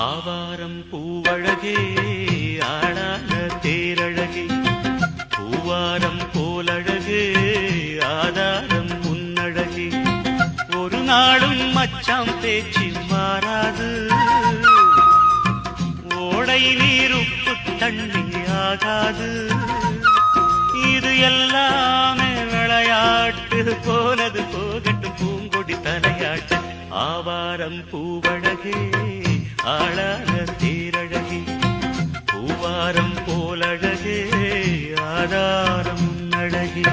ஆவாரம் பூவழகே ஆளான தேரழகே பூவாரம் போலழகே ஆதாரம் முன்னழகே ஒரு நாளும் மச்சாம் பேச்சு மாறாது ஓடை நீருப்பு தண்ணி ஆகாது இது எல்லாமே விளையாட்டு போனது போகட்டும் பூங்கொடி தலையாட்டு ஆவாரம் பூவழகே ஆளான தேரழகே பூவாரம் போலழகே ஆதாரம் அழகே